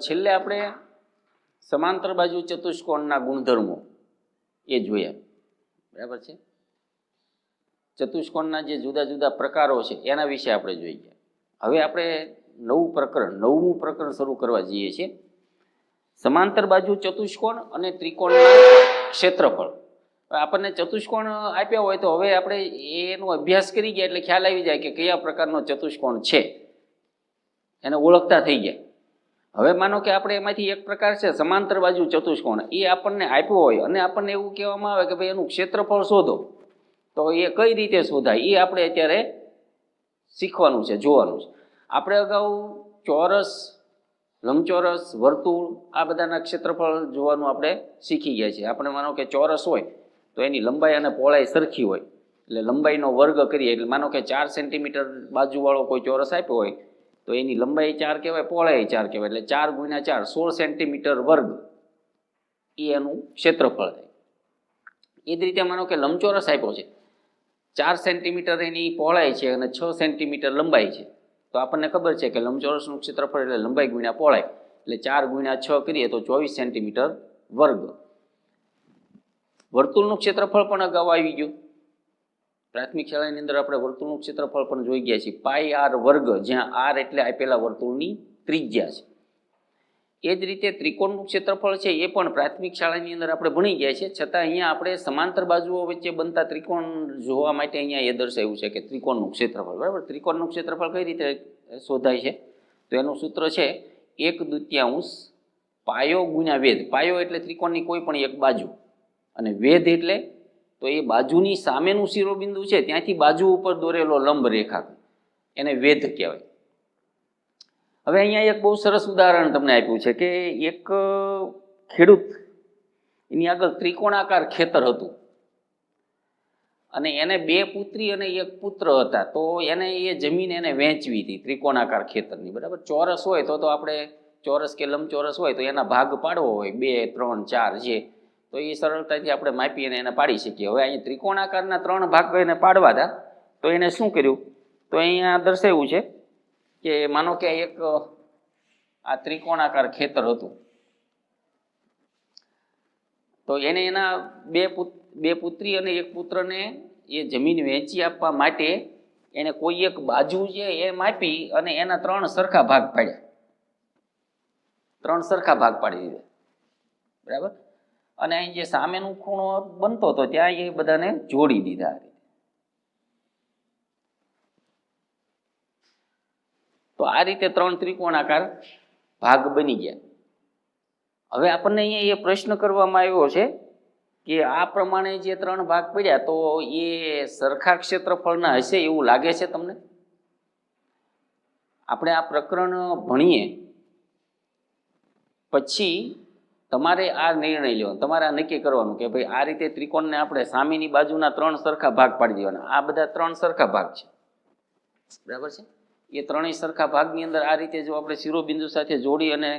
છેલ્લે આપણે સમાંતર બાજુ ચતુષ્કોણના ગુણધર્મો એ જોયા, બરાબર છે। ચતુષ્કોણના જે જુદા જુદા પ્રકારો છે એના વિશે આપણે જોઈ ગયા। હવે આપણે નવમું પ્રકરણ શરૂ કરવા જઈએ છીએ। સમાંતર બાજુ ચતુષ્કોણ અને ત્રિકોણના ક્ષેત્રફળ। આપણને ચતુષ્કોણ આપ્યા હોય તો હવે આપણે એનો અભ્યાસ કરી ગયા એટલે ખ્યાલ આવી જાય કે કયા પ્રકારનો ચતુષ્કોણ છે, એને ઓળખતા થઈ ગયા। હવે માનો કે આપણે એમાંથી એક પ્રકાર છે સમાંતર બાજુ ચતુષ્કોણ, એ આપણને આપ્યો હોય અને આપણને એવું કહેવામાં આવે કે ભાઈ એનું ક્ષેત્રફળ શોધો, તો એ કઈ રીતે શોધાય એ આપણે અત્યારે શીખવાનું છે, જોવાનું છે। આપણે અગાઉ ચોરસ, લંબચોરસ, વર્તુળ આ બધાના ક્ષેત્રફળ જોવાનું આપણે શીખી ગયા છીએ। આપણે માનો કે ચોરસ હોય તો એની લંબાઈ અને પહોળાઈ સરખી હોય એટલે લંબાઈનો વર્ગ કરીએ, એટલે માનો કે 4 સેન્ટીમીટર બાજુવાળો કોઈ ચોરસ આપ્યો હોય તો એની લંબાઈ 4 કહેવાય, પહોળાઈ 4 કહેવાય, એટલે 4 ગુણ્યા 4 16 સેન્ટીમીટર વર્ગ એ એનું ક્ષેત્રફળ થાય। એ જ રીતે માનો કે લંબચોરસ આપ્યો છે, 4 સેન્ટીમીટર એની પહોળાઈ છે અને 6 સેન્ટીમીટર લંબાઈ છે, તો આપણને ખબર છે કે લંબચોરસનું ક્ષેત્રફળ એટલે લંબાઈ ગુણ્યા પહોળાઈ, એટલે 4 ગુણ્યા 6 કરીએ તો 24 સેન્ટીમીટર વર્ગ। વર્તુળનું ક્ષેત્રફળ પણ અગાઉ આવી ગયું, પ્રાથમિક શાળાની અંદર આપણે વર્તુળનું ક્ષેત્રફળ પણ જોઈ ગયા છીએ, પાઈ આર વર્ગ, જ્યાં આર એટલે આપેલા વર્તુળની ત્રિજ્યા છે। એ જ રીતે ત્રિકોણનું ક્ષેત્રફળ છે એ પણ પ્રાથમિક શાળાની અંદર આપણે ભણી ગયા છે, છતાં અહીંયા આપણે સમાંતર બાજુઓ વચ્ચે બનતા ત્રિકોણ જોવા માટે અહીંયા એ દર્શાવ્યું છે કે ત્રિકોણનું ક્ષેત્રફળ, બરાબર। ત્રિકોણનું ક્ષેત્રફળ કઈ રીતે શોધાય છે તો એનું સૂત્ર છે 1/2 પાયો ગુણ્યા વેધ। પાયો એટલે ત્રિકોણની કોઈ પણ એક બાજુ, અને વેધ એટલે તો એ બાજુની સામેનું શિરોબિંદુ છે ત્યાંથી બાજુ ઉપર દોરેલો લંબ રેખાખંડ, એને વેધ કહેવાય। હવે અહીંયા એક બહુ સરસ ઉદાહરણ તમને આપ્યું છે કે એક ખેડૂત, એની આગળ ત્રિકોણાકાર ખેતર હતું અને એને 2 પુત્રી અને 1 પુત્ર હતા, તો એને એ જમીન એને વહેંચવી હતી ત્રિકોણાકાર ખેતરની, બરાબર। ચોરસ હોય તો આપણે ચોરસ કે લંબચોરસ હોય તો એના ભાગ પાડવો હોય 2, 3, 4 છે, તો એ સરળતાથી આપણે માપી અને એને પાડી શકીએ। હવે અહીંયા ત્રિકોણાકારના 3 ભાગ એને પાડવા હતા, તો એને શું કર્યું તો અહીંયા દર્શાવ્યું છે કે માનો કે એક આ ત્રિકોણાકાર ખેતર હતું, તો એને એના 2 પુત્રી અને 1 પુત્રને એ જમીન વહેંચી આપવા માટે એને કોઈ એક બાજુ છે એ માપી અને એના 3 સરખા ભાગ પાડ્યા, 3 સરખા ભાગ પાડી દીધા, બરાબર। અને અહીં જે સામેનું ખૂણો બનતો હતો ત્યાં એ બધાને જોડી દીધા। તો આ રીતે 3 ત્રિકોણાકાર ભાગ બની ગયા। હવે આપણને અહીંયા એ પ્રશ્ન કરવામાં આવ્યો છે કે આ પ્રમાણે જે 3 ભાગ પડ્યા તો એ સરખા ક્ષેત્રફળના હશે એવું લાગે છે તમને? આપણે આ પ્રકરણ ભણીએ પછી તમારે આ નિર્ણય લેવાનો, તમારે આ નક્કી કરવાનું કે ભાઈ આ રીતે ત્રિકોણને આપણે સામેની બાજુના 3 સરખા ભાગ પાડી દેવાના। આ બધા 3 સરખા ભાગ છે, બરાબર છે। એ 3 સરખા ભાગની અંદર આ રીતે જો આપણે શિરોબિંદુ સાથે જોડી અને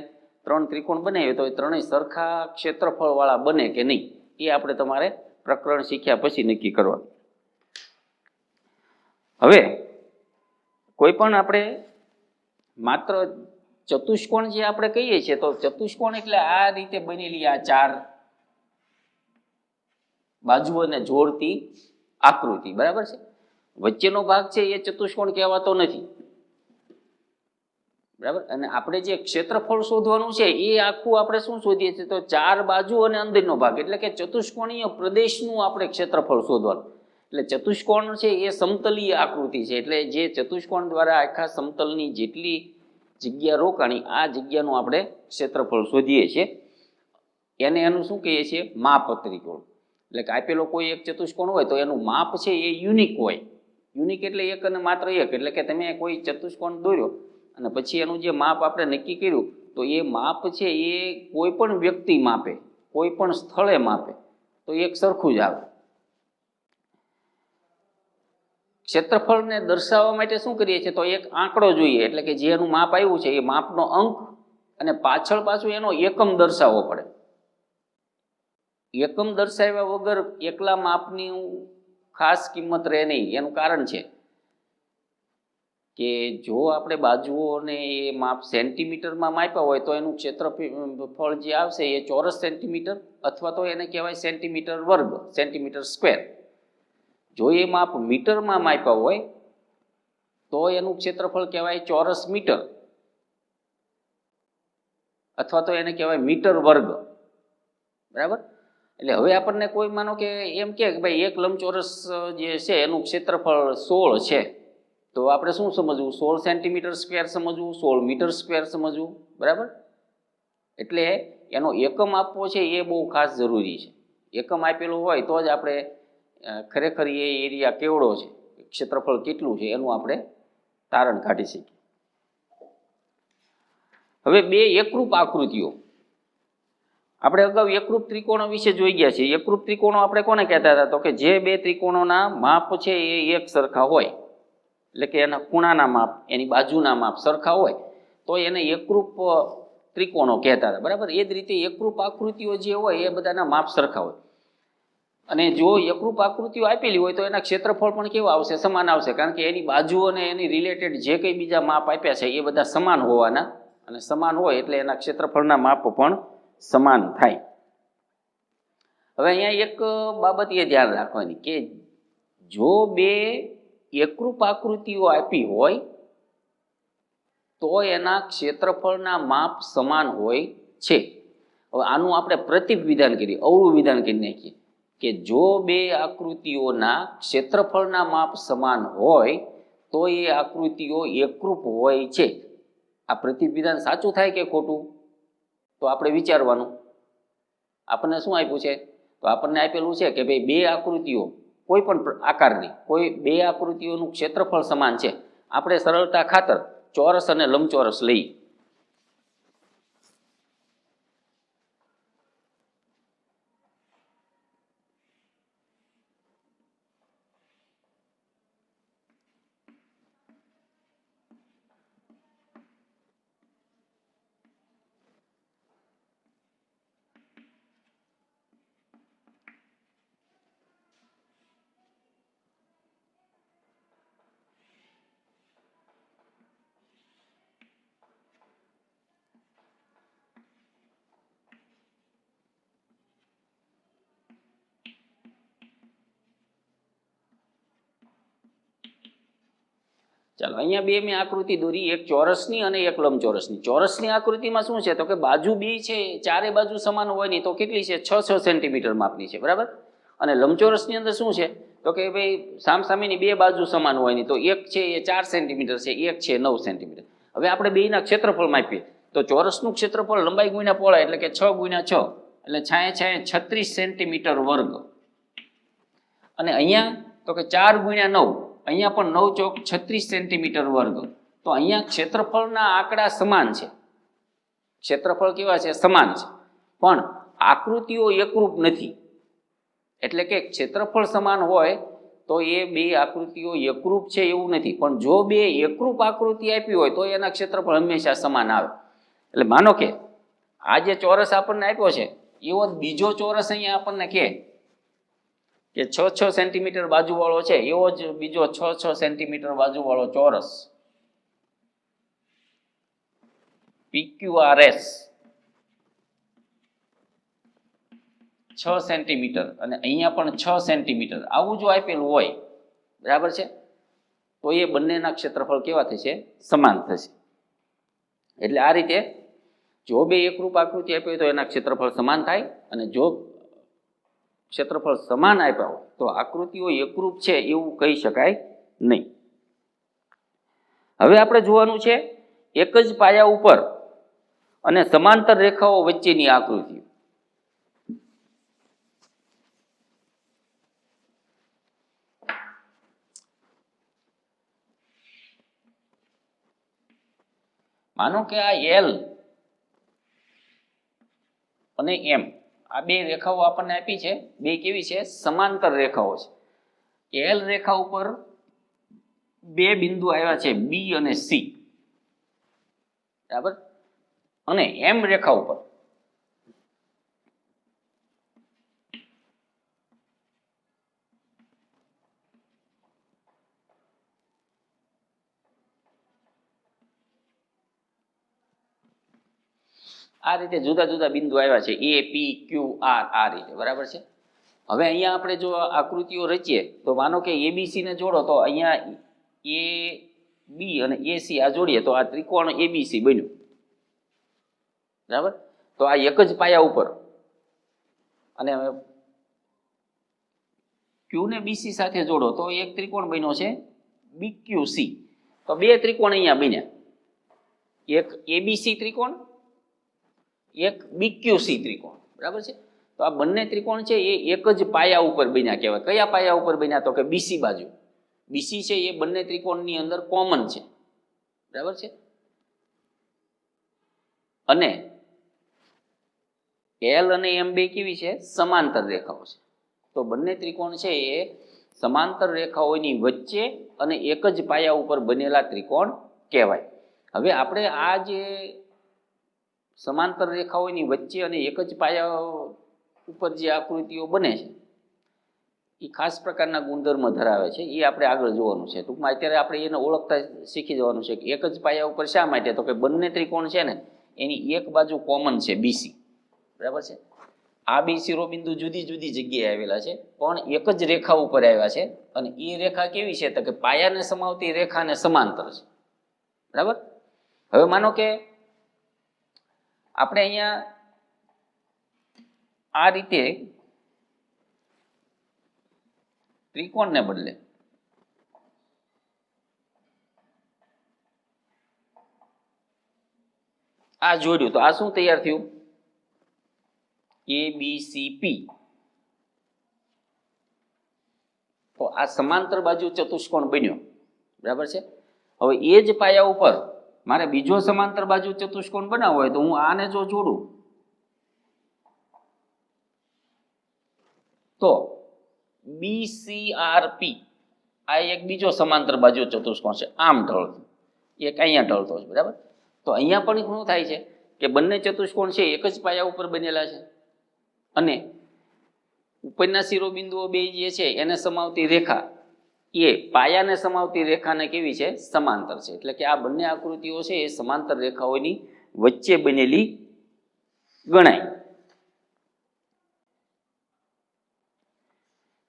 3 ત્રિકોણ બનાવીએ તો એ 3 સરખા ક્ષેત્રફળ વાળા બને કે નહીં એ આપણે તમારે પ્રકરણ શીખ્યા પછી નક્કી કરવાનું। હવે કોઈ પણ આપણે માત્ર ચતુષ્કોણ જે આપણે કહીએ છીએ તો ચતુષ્કોણ એટલે આ રીતે બનેલી આ 4 બાજુઓને જોડતી આકૃતિ, બરાબર છે। વચ્ચેનો ભાગ છે એ ચતુષ્કોણ કહેવાતો નથી, બરાબર। અને આપણે જે ક્ષેત્રફળ શોધવાનું છે એ આખું આપણે શું શોધીએ છીએ તો 4 બાજુ અને અંદરનો ભાગ એટલે કે ચતુષ્કોણીય પ્રદેશનું આપણે ક્ષેત્રફળ શોધવાનું। એટલે ચતુષ્કોણ છે એ સમતલીય આકૃતિ છે, એટલે જે ચતુષ્કોણ દ્વારા આખા સમતલની જેટલી જગ્યા રોકાણી આ જગ્યાનું આપણે ક્ષેત્રફળ શોધીએ છીએ, એને એનું શું કહીએ છીએ માપ ત્રિકોણ। એટલે કે આપેલો કોઈ એક ચતુષ્કોણ હોય તો એનું માપ છે એ યુનિક હોય। યુનિક એટલે એક અને માત્ર એક, એટલે કે તમે કોઈ ચતુષ્કોણ દોર્યો અને પછી એનું જે માપ આપણે નક્કી કર્યું તો એ માપ છે એ કોઈ પણ વ્યક્તિ માપે, કોઈ પણ સ્થળે માપે તો એક સરખું જ આવે। ક્ષેત્રફળને દર્શાવવા માટે શું કરીએ છીએ તો એક આંકડો જોઈએ, એટલે કે જેનું માપ આવ્યું છે એ માપનો અંક અને પાછળ પાછું એનો એકમ દર્શાવવો પડે। એકમ દર્શાવ્યા વગર એકલા માપની ખાસ કિંમત રહે નહીં, એનું કારણ છે કે જો આપણે બાજુઓને એ માપ સેન્ટીમીટરમાં માપ્યા હોય તો એનું ક્ષેત્રફળ જે આવશે એ ચોરસ સેન્ટીમીટર અથવા તો એને કહેવાય સેન્ટીમીટર વર્ગ, સેન્ટીમીટર સ્ક્વેર. જો એ માપ મીટરમાં માપ્યા હોય તો એનું ક્ષેત્રફળ કહેવાય ચોરસ મીટર અથવા તો એને કહેવાય મીટર વર્ગ. બરાબર. એટલે હવે આપણને કોઈ માનો કે એમ કે ભાઈ એક લંબચોરસ જે છે એનું ક્ષેત્રફળ 16 છે, તો આપણે શું સમજવું? 16 સેન્ટીમીટર સ્ક્વેર સમજવું, 16 મીટર સ્ક્વેર સમજવું. બરાબર. એટલે એનો એકમ આપવો છે એ બહુ ખાસ જરૂરી છે. એકમ આપેલું હોય તો જ આપણે ખરેખર એ એરિયા કેવડો છે, ક્ષેત્રફળ કેટલું છે એનું આપણે તારણ કાઢી શકીએ. હવે બે એકરૂપ આકૃતિઓ, આપણે અગાઉ એકરૂપ ત્રિકોણો વિશે જોઈ ગયા છીએ. એકરૂપ ત્રિકોણો આપણે કોને કહેતા હતા? તો કે જે બે ત્રિકોણોના માપ છે એ એક સરખા હોય, એટલે કે એના ખૂણાના માપ, એની બાજુના માપ સરખા હોય તો એને એકરૂપ ત્રિકોણો કહેતા હતા. બરાબર. એ જ રીતે એકરૂપ આકૃતિઓ જે હોય એ બધાના માપ સરખા હોય. અને જો એકરૂપ આકૃતિઓ આપેલી હોય તો એના ક્ષેત્રફળ પણ કેવા આવશે? સમાન આવશે, કારણ કે એની બાજુ અને એની રિલેટેડ જે કંઈ બીજા માપ આપ્યા છે એ બધા સમાન હોવાના, અને સમાન હોય એટલે એના ક્ષેત્રફળના માપ પણ સમાન થાય. હવે અહીંયા એક બાબત એ ધ્યાન રાખવાની કે જો બે એકરૂપ આકૃતિઓ આપી હોય તો એના ક્ષેત્રફળના માપ સમાન હોય છે. હવે આનું આપણે પ્રતિપ વિધાન કરીએ, અવળું વિધાન કરી નાખીએ કે જો બે આકૃતિઓના ક્ષેત્રફળના માપ સમાન હોય તો એ આકૃતિઓ એકરૂપ હોય છે. આ પ્રતિપ વિધાન સાચું થાય કે ખોટું? તો આપણે વિચારવાનું. આપણને શું આપ્યું છે? તો આપણને આપેલું છે કે ભાઈ બે આકૃતિઓ કોઈ પણ આકારની, કોઈ બે આકૃતિઓનું ક્ષેત્રફળ સમાન છે. આપણે સરળતા ખાતર ચોરસ અને લંબચોરસ લઈએ. ચાલો, અહીંયા બે મેં આકૃતિ દોરી, એક ચોરસની અને એક લંબચોરસની. ચોરસની આકૃતિમાં શું છે? તો કે બાજુ બે છે, ચારે બાજુ સમાન હોય નહીં તો કેટલી છે? 6 સેન્ટીમીટર માપની છે. બરાબર. અને લંબચોરસની અંદર શું છે? તો કે ભાઈ સામસામેની બે બાજુ સમાન હોય નહીં તો એક છે એ 4 સેન્ટીમીટર છે, એક છે 9 સેન્ટીમીટર. હવે આપણે બેના ક્ષેત્રફળ માપીએ તો ચોરસનું ક્ષેત્રફળ લંબાઈ ગુણ્યા પહોળાઈ એટલે કે 6 ગુણ્યા 6 એટલે છાંયે 36 સેન્ટીમીટર વર્ગ. અને અહીંયા તો કે 4 ગુણ્યા 9, અહીંયા પણ 9 ચોક 36 સેન્ટીમીટર વર્ગ. તો અહીંયા ક્ષેત્રફળના આંકડા સમાન છે. ક્ષેત્રફળ કેવા છે? સમાન છે. પણ આકૃતિઓ એકરૂપ નથી. એટલે કે ક્ષેત્રફળ સમાન હોય તો એ બે આકૃતિઓ એકરૂપ છે એવું નથી, પણ જો બે એકરૂપ આકૃતિ આપી હોય તો એના ક્ષેત્રફળ હંમેશા સમાન આવે. એટલે માનો કે આ જે ચોરસ આપણને આપ્યો છે એવો બીજો ચોરસ અહીંયા આપણને કે 6 સેન્ટીમીટર બાજુવાળો છે, એવો જ બીજો 6 સેન્ટીમીટર બાજુવાળો ચોરસ PQRS 6 સેન્ટીમીટર અને અહીંયા પણ 6 સેન્ટીમીટર આવું જો આપેલું હોય, બરાબર છે, તો એ બંનેના ક્ષેત્રફળ કેવા થશે? સમાન થશે. એટલે આ રીતે જો બે એકરૂપ આકૃતિ આપી હોય તો એના ક્ષેત્રફળ સમાન થાય, અને જો ક્ષેત્રફળ સમાન આપ્યા હોય તો આકૃતિઓ એકરૂપ છે એવું કહી શકાય નહીં. હવે આપણે જોવાનું છે એક જ પાયા ઉપર અને સમાંતર રેખાઓ વચ્ચેની આકૃતિઓ. માનો કે આ L અને M આ બે રેખાઓ આપણને આપી છે. બે કેવી છે? સમાંતર રેખાઓ છે. L રેખા ઉપર બે બિંદુ આવ્યા છે B અને C, બરાબર. અને M રેખા ઉપર આ રીતે જુદા જુદા બિંદુ આવ્યા છે, એ પી ક્યુ આર, આ રીતે, બરાબર છે. હવે અહીંયા આપણે જો આકૃતિઓ રચીએ તો માનો કે એબીસી ને જોડો તો અહીંયા એ બી અને એ સી આ જોડીએ તો આ ત્રિકોણ એબીસી બન્યું, બરાબર. તો આ એક જ પાયા ઉપર, અને ક્યુ ને બીસી સાથે જોડો તો એક ત્રિકોણ બન્યો છે બીક્યુસી. તો બે ત્રિકોણ અહીંયા બન્યા, એક એબીસી ત્રિકોણ, એક બીક્યુસી ત્રિકોણ, બરાબર છે. તો આ બંને ત્રિકોણ છે એ એક જ પાયા ઉપર બન્યા કહેવાય. કયા પાયા ઉપર બન્યા? તો કે બીસી બાજુ. બીસી છે એ બંને ત્રિકોણની અંદર કોમન છે, બરાબર છે. અને એલ અને એમ બે કેવી છે? સમાંતર રેખાઓ છે. તો બંને ત્રિકોણ છે એ સમાંતર રેખાઓની વચ્ચે અને એક જ પાયા ઉપર બનેલા ત્રિકોણ કહેવાય. હવે આપણે આ જે સમાંતર રેખાઓની વચ્ચે અને એક જ પાયા ઉપર જે આકૃતિઓ બને છે એ ખાસ પ્રકારના ગુણધર્મ ધરાવે છે. એ આપણે આગળ જોવાનું છે. ટૂંકમાં અત્યારે આપણે એને ઓળખતા શીખી જવાનું છે કે એક જ પાયા ઉપર શા માટે? તો કે બંને ત્રિકોણ છે ને એની એક બાજુ કોમન છે બીસી, બરાબર છે. આ બે શિરોબિંદુ જુદી જુદી જગ્યાએ આવેલા છે પણ એક જ રેખા ઉપર આવ્યા છે, અને એ રેખા કેવી છે? તો કે પાયાને સમાવતી રેખાને સમાંતર છે, બરાબર. હવે માનો કે આપણે અહીંયા આ રીતે ત્રિકોણને બદલે આ જોડ્યું તો આ શું તૈયાર થયું? ABCP. તો આ સમાંતર બાજુ ચતુષ્કોણ બન્યો, બરાબર છે. હવે એ જ પાયા ઉપર મારે બીજો સમાંતર બાજુ ચતુષ્કોણ બનાવવો હોય તો હું આને જો જોડું તો BCRP, આ એક બીજો સમાંતર બાજુ ચતુષ્કોણ છે, આમ ઢળતો, એક અહીંયા ઢળતો છે, બરાબર. તો અહીંયા પણ શું થાય છે કે બંને ચતુષ્કોણ છે એક જ પાયા ઉપર બનેલા છે, અને ઉપરના શિરોબિંદુઓ બે જે છે એને સમાવતી રેખા એ પાયાને સમાવતી રેખાને કેવી છે? સમાંતર છે. એટલે કે આ બંને આકૃતિઓ છે એ સમાંતર રેખાઓની વચ્ચે બનેલી ગણાય.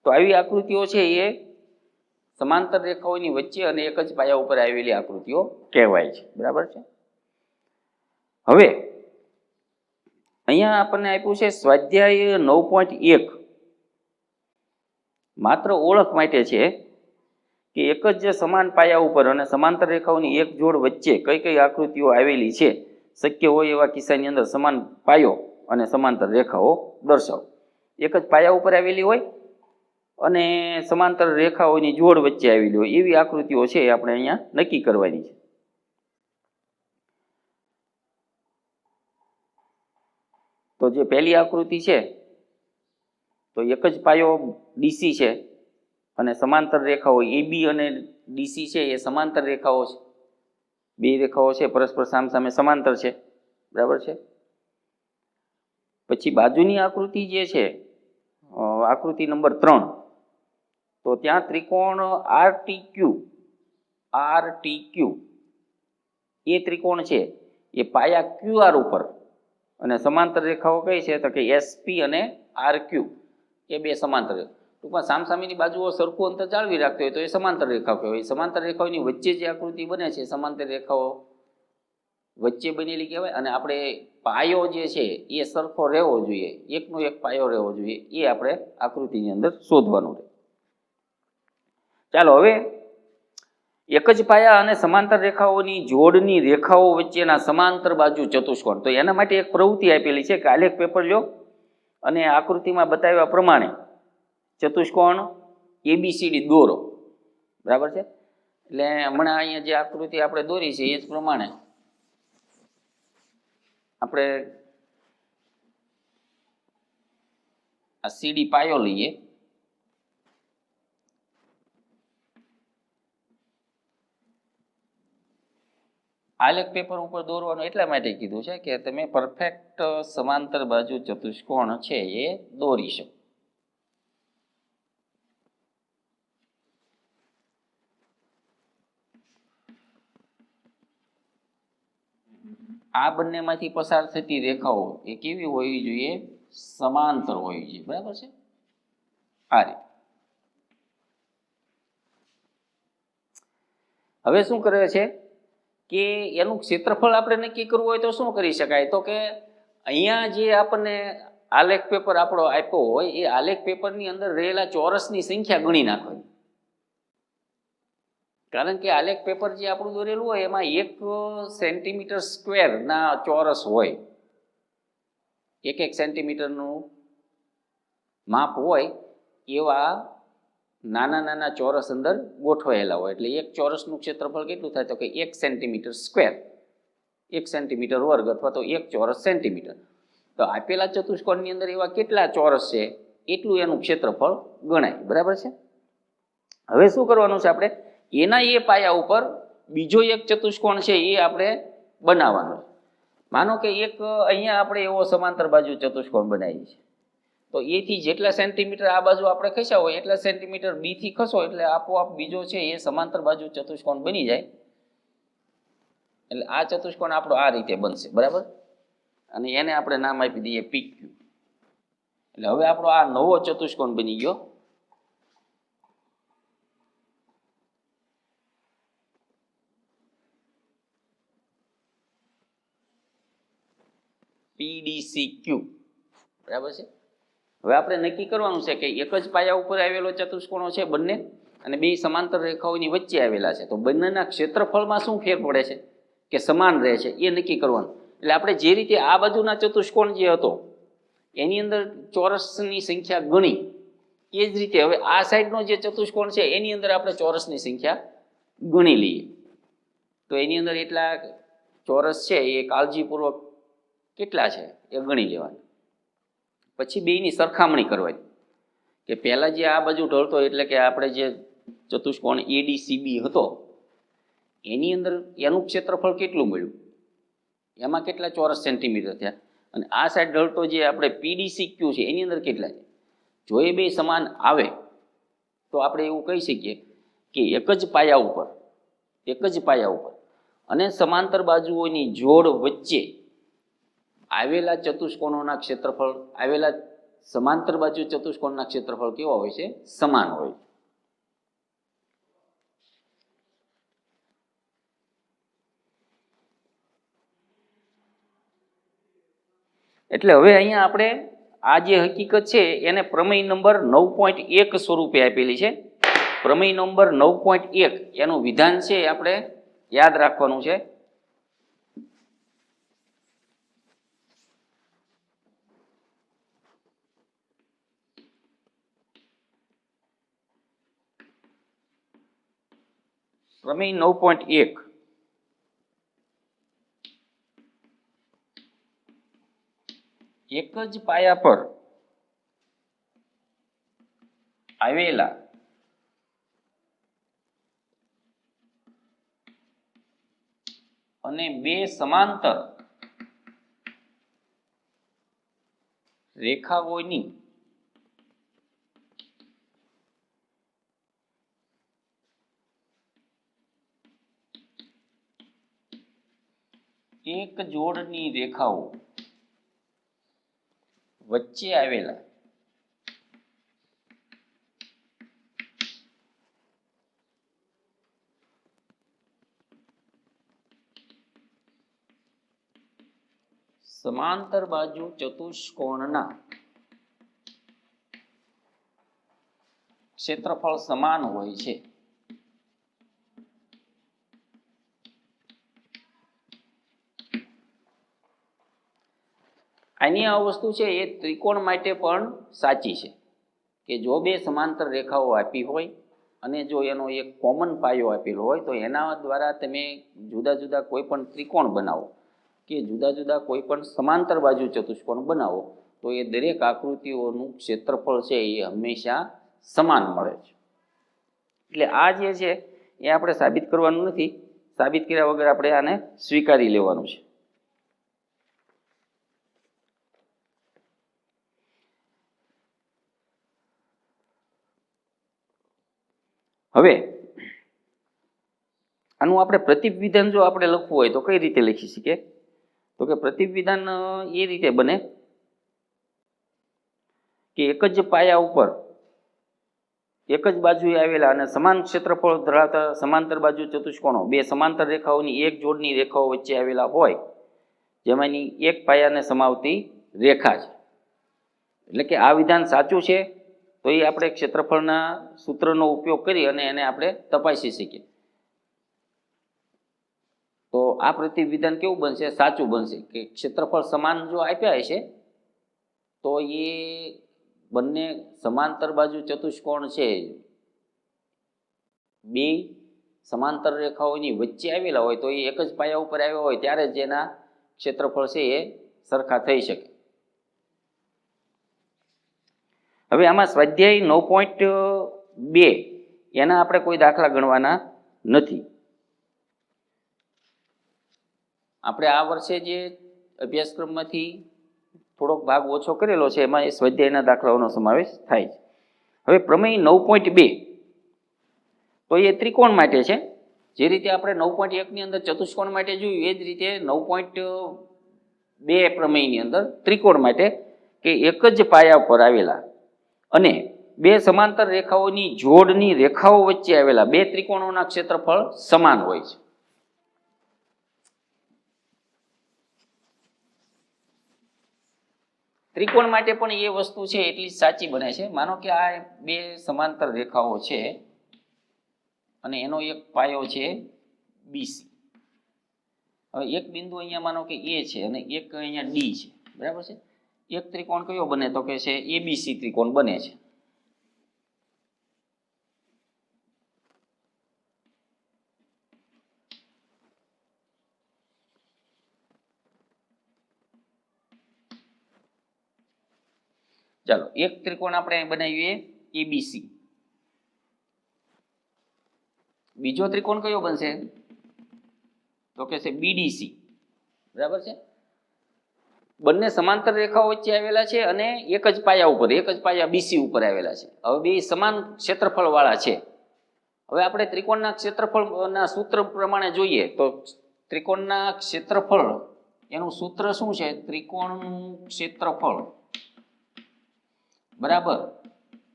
તો આવી આકૃતિઓ છે એ સમાંતર રેખાઓની વચ્ચે અને એક જ પાયા ઉપર આવેલી આકૃતિઓ કહેવાય છે, બરાબર છે. હવે અહીંયા આપણને આપ્યું છે સ્વાધ્યાય 9.1, માત્ર ઓળખ માટે છે કે એક જ સમાન પાયા ઉપર અને સમાંતર રેખાઓની એક જોડ વચ્ચે કઈ કઈ આકૃતિઓ આવેલી છે. શક્ય હોય એવા કિસ્સાની અંદર સમાન પાયો અને સમાંતર રેખાઓ દર્શાવો. એક જ પાયા ઉપર આવેલી હોય અને સમાંતર રેખાઓની જોડ વચ્ચે આવેલી હોય એવી આકૃતિઓ છે આપણે અહીંયા નક્કી કરવાની છે. તો જે પહેલી આકૃતિ છે તો એક જ પાયો ડીસી છે અને સમાંતર રેખાઓ એબી અને ડીસી છે એ સમાંતર રેખાઓ છે. બે રેખાઓ છે પરસ્પર સામસામે સમાંતર છે, બરાબર છે. પછી બાજુની આકૃતિ જે છે આકૃતિ નંબર 3, તો ત્યાં ત્રિકોણ આરટીક્યુ એ ત્રિકોણ છે એ પાયા ક્યુઆર ઉપર અને સમાંતર રેખાઓ કઈ છે? તો કે એસપી અને આરક્યુ એ બે સમાંતર. ટૂંકમાં સામસામેની બાજુઓ સરખું અંતર જાળવી રાખતી હોય તો એ સમાંતર રેખાઓ કહેવાય. સમાંતર રેખાઓની વચ્ચે જે આકૃતિ બને છે સમાંતર રેખાઓ વચ્ચે બનેલી કહેવાય. અને આપણે પાયો જે છે એ સરખો રહેવો જોઈએ, એકનો એક પાયો રહેવો જોઈએ, એ આપણે આકૃતિની અંદર શોધવાનું રહે. ચાલો હવે એક જ પાયા અને સમાંતર રેખાઓની જોડની રેખાઓ વચ્ચેના સમાંતર બાજુ ચતુષ્કોણ. તો એના માટે એક પ્રવૃત્તિ આપેલી છે કે આલેખ પેપર લો અને આકૃતિમાં બતાવ્યા પ્રમાણે ચતુષ્કોણ ABCD દોરો, બરાબર છે. એટલે હમણાં અહીંયા જે આકૃતિ આપણે દોરી છે એ જ પ્રમાણે આપણે આ CD પાયો લઈએ. આલેખ પેપર ઉપર દોરવાનું એટલા માટે કીધું છે કે તમે પરફેક્ટ સમાંતર બાજુ ચતુષ્કોણ છે એ દોરી શકો. આ બંનેમાંથી પસાર થતી રેખાઓ એ કેવી હોવી જોઈએ? સમાંતર હોવી જોઈએ, બરાબર છે? આ રીતે. હવે શું કરે છે કે એનું ક્ષેત્રફળ આપણે નક્કી કરવું હોય તો શું કરી શકાય? તો કે અહીંયા જે આપણને આલેખ પેપર આપણો આપ્યો હોય એ આલેખ પેપરની અંદર રહેલા ચોરસની સંખ્યા ગણી નાખવાની. કારણ કે આલેખ પેપર જે આપણું દોરેલું હોય એમાં 1 સેન્ટીમીટર સ્ક્વેરના ચોરસ હોય, 1 સેન્ટીમીટરનું માપ હોય એવા નાના નાના ચોરસ અંદર ગોઠવાયેલા હોય. એટલે એક ચોરસનું ક્ષેત્રફળ કેટલું થાય? તો કે 1 સેન્ટીમીટર સ્ક્વેર, 1 સેન્ટીમીટર વર્ગ અથવા તો 1 ચોરસ સેન્ટીમીટર. તો આપેલા ચતુષ્કોણની અંદર એવા કેટલા ચોરસ છે એટલું એનું ક્ષેત્રફળ ગણાય, બરાબર છે? હવે શું કરવાનું છે આપણે? એના એ પાયા ઉપર બીજો એક ચતુષ્કોણ છે એ આપણે બનાવવાનો. માનો કે એક અહીંયા આપણે એવો સમાંતર બાજુ ચતુષ્કોણ બનાવીએ છીએ, તો એથી જેટલા સેન્ટીમીટર આ બાજુ આપણે ખસ્યા હોય એટલા સેન્ટીમીટર બીથી ખસો એટલે આપોઆપ બીજો છે એ સમાંતર બાજુ ચતુષ્કોણ બની જાય. એટલે આ ચતુષ્કોણ આપણો આ રીતે બનશે, બરાબર? અને એને આપણે નામ આપી દઈએ PQ. એટલે હવે આપણો આ નવો ચતુષ્કોણ બની ગયો PDCQ, બરાબર છે? હવે આપણે નક્કી કરવાનું છે કે એક જ પાયા ઉપર આવેલો ચતુષ્કોણો છે બંને, અને બે સમાંતર રેખાઓની વચ્ચે આવેલા છે, તો બંનેના ક્ષેત્રફળમાં શું ફેર પડે છે કે સમાન રહે છે એ નક્કી કરવાનું. એટલે આપણે જે રીતે આ બાજુના ચતુષ્કોણ જે હતો એની અંદર ચોરસની સંખ્યા ગણી, એ જ રીતે હવે આ સાઈડનો જે ચતુષ્કોણ છે એની અંદર આપણે ચોરસની સંખ્યા ગણી લઈએ. તો એની અંદર એટલા ચોરસ છે એ કાળજીપૂર્વક કેટલા છે એ ગણી લેવાના. પછી બેયની સરખામણી કરવાની કે પહેલાં જે આ બાજુ ઢળતો એટલે કે આપણે જે ચતુષ્કોણ ADCB હતો એની અંદર એનું ક્ષેત્રફળ કેટલું મળ્યું, એમાં કેટલા ચોરસ સેન્ટીમીટર થયા, અને આ સાઈડ ઢળતો જે આપણે PDCQ છે એની અંદર કેટલા છે. જો એ બે સમાન આવે તો આપણે એવું કહી શકીએ કે એક જ પાયા ઉપર અને સમાંતર બાજુઓની જોડ વચ્ચે આવેલા ચતુષ્કોણોના ક્ષેત્રફળ, આવેલા સમાંતર બાજુ ચતુષ્કોણના ક્ષેત્રફળ કેવા હોય છે? સમાન હોય. એટલે હવે અહીંયા આપણે આ જે હકીકત છે એને પ્રમેય નંબર 9.1 સ્વરૂપે આપેલી છે. પ્રમેય નંબર 9.1 એનું વિધાન છે એ આપણે યાદ રાખવાનું છે. પ્રમેય 9.1 એક જ પાયા પર આવેલા અને બે સમાંતર રેખાઓની એક જોડની રેખાઓ વચ્ચે આવેલા સમાંતર બાજુ ચતુષ્કોણના ક્ષેત્રફળ સમાન હોય છે. આની આ વસ્તુ છે એ ત્રિકોણ માટે પણ સાચી છે કે જો બે સમાંતર રેખાઓ આપી હોય અને જો એનો એક કોમન પાયો આપેલો હોય તો એના દ્વારા તમે જુદા જુદા કોઈ પણ ત્રિકોણ બનાવો કે જુદા જુદા કોઈ પણ સમાંતર બાજુ ચતુષ્કોણ બનાવો તો એ દરેક આકૃતિઓનું ક્ષેત્રફળ છે એ હંમેશા સમાન મળે છે. એટલે આ જે છે એ આપણે સાબિત કરવાનું નથી, સાબિત કર્યા વગર આપણે આને સ્વીકારી લેવાનું છે. હવે આનું આપણે પ્રતિવિધાન જો આપણે લખવું હોય તો કઈ રીતે લખી શકીએ? તો કે પ્રતિવિધાન એ રીતે બને કે એક જ પાયા ઉપર એક જ બાજુએ આવેલા અને સમાન ક્ષેત્રફળ ધરાવતા સમાંતર બાજુ ચતુષ્કોણો બે સમાંતર રેખાઓની એક જોડની રેખાઓ વચ્ચે આવેલા હોય, જેમાંની એક પાયાને સમાવતી રેખા છે. એટલે કે આ વિધાન સાચું છે તો એ આપણે ક્ષેત્રફળના સૂત્રનો ઉપયોગ કરી અને એને આપણે તપાસી શકીએ. તો આ પ્રતિવિધાન કેવું બનશે? સાચું બનશે કે ક્ષેત્રફળ સમાન જો આપ્યા હશે તો એ બંને સમાંતર બાજુ ચતુષ્કોણ છે બે સમાંતર રેખાઓની વચ્ચે આવેલા હોય તો એ એક જ પાયા ઉપર આવ્યા હોય ત્યારે જ એના ક્ષેત્રફળ છે એ સરખા થઈ શકે. હવે આમાં સ્વાધ્યાય 9.2 એના આપણે કોઈ દાખલા ગણવાના નથી. આપણે આ વર્ષે જે અભ્યાસક્રમમાંથી થોડોક ભાગ ઓછો કરેલો છે એમાં એ સ્વાધ્યાયના દાખલાઓનો સમાવેશ થાય છે. હવે પ્રમેય 9.2 તો એ ત્રિકોણ માટે છે. જે રીતે આપણે 9.1 ની અંદર ચતુષ્કોણ માટે જોયું એ જ રીતે 9.2 પ્રમેયની અંદર ત્રિકોણ માટે કે એક જ પાયા પર આવેલા અને બે સમાંતર રેખાઓની જોડની રેખાઓ વચ્ચે આવેલા બે ત્રિકોણોના ક્ષેત્રફળ સમાન હોય છે. ત્રિકોણ માટે પણ એ વસ્તુ છે એટલી સાચી બને છે. માનો કે આ બે સમાંતર રેખાઓ છે અને એનો એક પાયો છે બીસી. હવે એક બિંદુ અહીંયા માનો કે એ છે અને એક અહીંયા ડી છે, બરાબર છે. એક ત્રિકોણ કયો બને? તો કે છે એબીસી ત્રિકોણ બને છે. ચાલો એક ત્રિકોણ આપણે બનાવીએ એબીસી. બીજો ત્રિકોણ કયો બનશે? તો કે છે બીડીસી, બરાબર છે. બંને સમાંતર રેખાઓ વચ્ચે આવેલા છે અને એક જ પાયા ઉપર એક જ પાયા બીસી ઉપર આવેલા છે. હવે બે સમાન ક્ષેત્રફળ વાળા છે. હવે આપણે ત્રિકોણના ક્ષેત્રફળના સૂત્ર પ્રમાણે જોઈએ તો ત્રિકોણના ક્ષેત્રફળ એનું સૂત્ર શું છે? ત્રિકોણનું ક્ષેત્રફળ બરાબર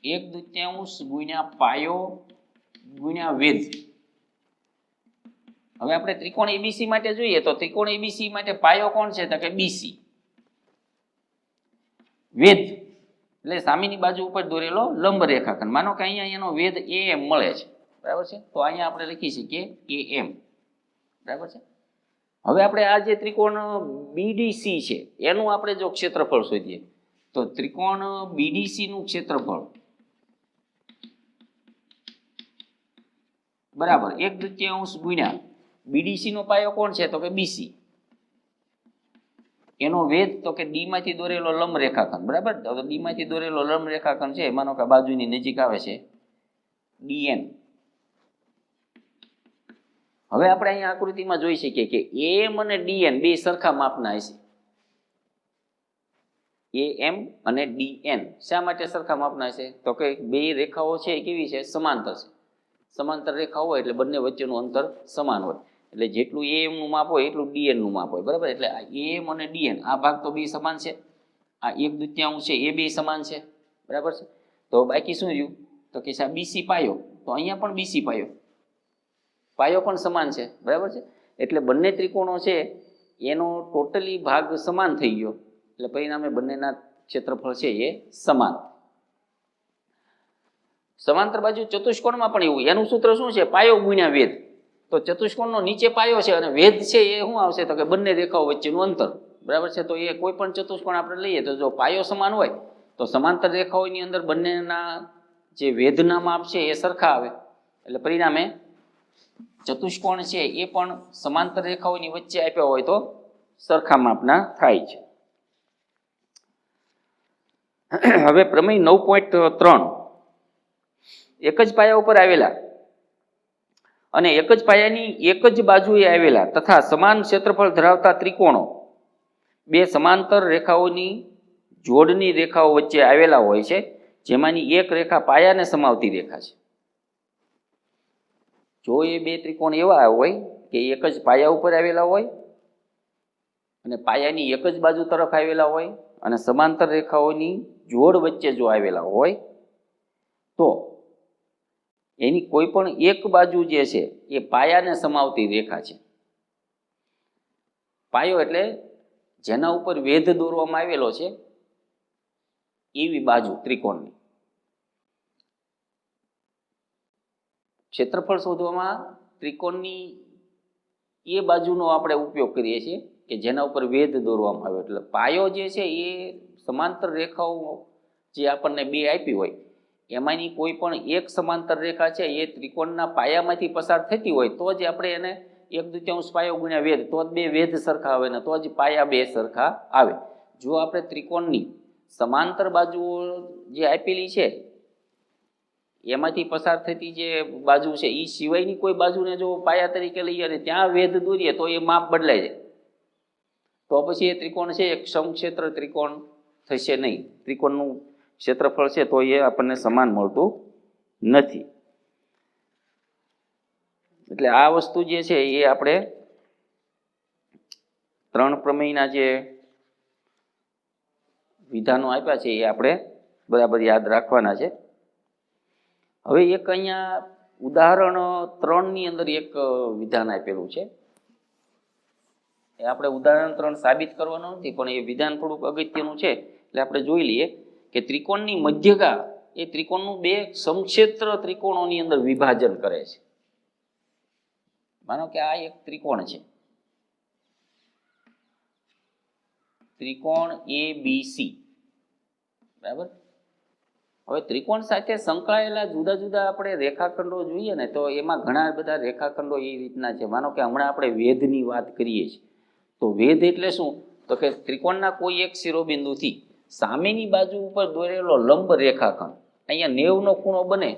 1/2 ગુણ્યા પાયો ગુણ્યા વેધ. હવે આપણે ત્રિકોણ એબીસી માટે જોઈએ તો ત્રિકોણ એબીસી માટે પાયો કોણ છે? તો કે બીસી. વેધ એટલે સામેની બાજુ ઉપર દોરેલો લંબ રેખાખંડ. માનો કે અહીંયા એનો વેધ AM મળે છે, બરાબર છે. તો અહીંયા આપણે લખી શકીએ AM, બરાબર છે. હવે આપણે આ જે ત્રિકોણ બીડીસી છે એનું આપણે જો ક્ષેત્રફળ શોધીએ તો ત્રિકોણ બીડીસી નું ક્ષેત્રફળ બરાબર 1/2 ગુણ્યા બીડીસી નો પાયો કોણ છે? તો કે બીસી. એનો વેધ તો કે ડી માંથી દોરેલો લંબ રેખાખંડ, બરાબર. તો ડી માંથી દોરેલો લંબ રેખાખંડ છે માનો કે બાજુની નજીક આવે છે ડીએન. હવે આપણે અહીંયા આકૃતિમાં જોઈ શકીએ કે એમ અને ડીએન બે સરખા માપના હશે. AM અને DN શા માટે સરખા માપના છે? તો કે બે રેખાઓ છે એ કેવી છે? સમાંતર છે. સમાંતર રેખા હોય એટલે બંને વચ્ચેનું અંતર સમાન હોય એટલે જેટલું AM નું માપ હોય એટલું DN નું માપ હોય, બરાબર. એટલે AM અને DN આ ભાગ તો બે સમાન છે. આ 1/2 છે એ બે સમાન છે, બરાબર છે. તો બાકી શું રહ્યું? તો કે આ બીસી પાયો. તો અહીંયા પણ બીસી પાયો પણ સમાન છે, બરાબર છે. એટલે બંને ત્રિકોણો છે એનો ટોટલી ભાગ સમાન થઈ ગયો એટલે પરિણામે બંનેના ક્ષેત્રફળ છે એ સમાન. સમાંતર બાજુ ચતુષ્કોણમાં પણ એવું. એનું સૂત્ર શું છે? પાયો ગુણ્યા વેધ. તો ચતુષ્કોણનો નીચે પાયો છે અને વેધ છે એ શું આવશે? તો કે બંને રેખાઓ વચ્ચેનું અંતર, બરાબર છે. તો એ કોઈ પણ ચતુષ્કોણ આપણે લઈએ તો જો પાયો સમાન હોય તો સમાંતર રેખાઓની અંદર બંનેના જે વેધના માપ છે એ સરખા આવે એટલે પરિણામે ચતુષ્કોણ છે એ પણ સમાંતર રેખાઓની વચ્ચે આપ્યા હોય તો સરખા માપના થાય છે. હવે પ્રમેય 9.3 એક જ પાયા ઉપર આવેલા અને એક જ પાયાની એક જ બાજુએ આવેલા તથા સમાન ક્ષેત્રફળ ધરાવતા ત્રિકોણો બે સમાંતર રેખાઓની જોડની રેખાઓ વચ્ચે આવેલા હોય છે, જેમાંની એક રેખા પાયાને સમાવતી રેખા છે. જો એ બે ત્રિકોણ એવા હોય કે એક જ પાયા ઉપર આવેલા હોય અને પાયાની એક જ બાજુ તરફ આવેલા હોય અને સમાંતર રેખાઓની જોડ વચ્ચે જો આવેલા હોય તો એની કોઈ પણ એક બાજુ જે છે એ પાયાને સમાવતી રેખા છે. પાયો એટલે જેના ઉપર વેધ દોરવામાં આવેલો છે એવી બાજુ ત્રિકોણની. ક્ષેત્રફળ શોધવામાં ત્રિકોણની એ બાજુનો આપણે ઉપયોગ કરીએ છીએ કે જેના ઉપર વેધ દોરવામાં આવે. એટલે પાયો જે છે એ સમાંતર રેખાઓ જે આપણને બે આપી હોય એમાંની કોઈ પણ એક સમાંતર રેખા છે એ ત્રિકોણના પાયામાંથી પસાર થતી હોય તો જ આપણે એને 1/2 પાયો ગુણ્યા વેધ, તો જ બે વેધ સરખા આવે ને તો જ પાયા બે સરખા આવે. જો આપણે ત્રિકોણની સમાંતર બાજુઓ જે આપેલી છે એમાંથી પસાર થતી જે બાજુ છે એ સિવાયની કોઈ બાજુને જો પાયા તરીકે લઈએ અને ત્યાં વેધ દોરીએ તો એ માપ બદલાઈ જાય. તો પછી એ ત્રિકોણ છે એક સમક્ષેત્ર ત્રિકોણ થશે નહીં. ત્રિકોણનું ક્ષેત્રફળ છે તો એ આપણને સમાન મળતું નથી. એટલે આ વસ્તુ જે છે એ આપણે ત્રણ પ્રમેયના જે વિધાનો આપ્યા છે એ આપણે બરાબર યાદ રાખવાના છે. હવે એક અહીંયા ઉદાહરણ 3 અંદર એક વિધાન આપેલું છે. એ આપણે ઉદાહરણ 3 સાબિત કરવાનું નથી પણ એ વિધાન થોડુંક અગત્યનું છે એટલે આપણે જોઈ લઈએ કે ત્રિકોણની મધ્યગા એ ત્રિકોણનું બે સમક્ષેત્ર ત્રિકોણોની અંદર વિભાજન કરે છે. માનો કે આ એક ત્રિકોણ છે, ત્રિકોણ ABC, બરાબર. હવે ત્રિકોણ સાથે સંકળાયેલા જુદા જુદા આપણે રેખાખંડો જોઈએ ને તો એમાં ઘણા બધા રેખાખંડો એ રીતના છે. માનો કે હમણાં આપણે વેધની વાત કરીએ છીએ તો વેધ એટલે શું? તો કે ત્રિકોણના કોઈ એક શિરોબિંદુથી સામેની બાજુ ઉપર દોરેલો લંબ રેખાખંડ અહીંયા 90નો ખૂણો બને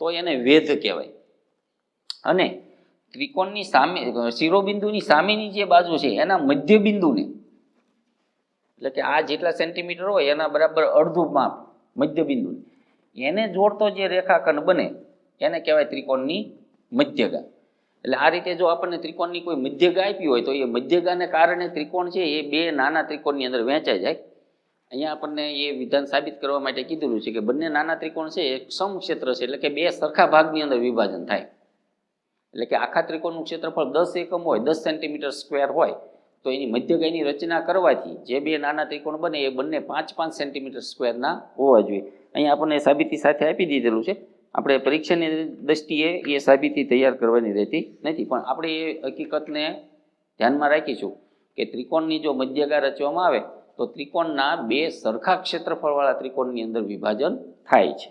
તો એને વેધ કહેવાય. અને ત્રિકોણની સામે શિરોબિંદુની સામેની જે બાજુ છે એના મધ્ય બિંદુને, એટલે કે આ જેટલા સેન્ટીમીટર હોય એના બરાબર અડધું માપ મધ્ય બિંદુને એને જોડતો જે રેખાખંડ બને એને કહેવાય ત્રિકોણની મધ્યગા. એટલે આ રીતે જો આપણને ત્રિકોણની કોઈ મધ્યગા આપી હોય તો એ મધ્યગાને કારણે ત્રિકોણ છે એ બે નાના ત્રિકોણની અંદર વહેંચાઈ જાય. અહીંયા આપણને એ વિધાન સાબિત કરવા માટે કીધેલું છે કે બંને નાના ત્રિકોણ છે એક સમક્ષેત્ર છે, એટલે કે બે સરખા ભાગની અંદર વિભાજન થાય. એટલે કે આખા ત્રિકોણનું ક્ષેત્રફળ 10 એકમ હોય, 10 સેન્ટીમીટર સ્ક્વેર હોય તો એની મધ્યગાયની રચના કરવાથી જે બે નાના ત્રિકોણ બને એ બંને 5-5 સેન્ટીમીટર સ્ક્વેરના હોવા જોઈએ. અહીંયા આપણને સાબિતી સાથે આપી દીધેલું છે. આપણે પરીક્ષાની દ્રષ્ટિએ એ સાબિતી તૈયાર કરવાની રહેતી નથી, પણ આપણે એ હકીકતને ધ્યાનમાં રાખીશું કે ત્રિકોણની જો મધ્યગા રચવામાં આવે તો ત્રિકોણના બે સરખા ક્ષેત્રફળવાળા ત્રિકોણની અંદર વિભાજન થાય છે.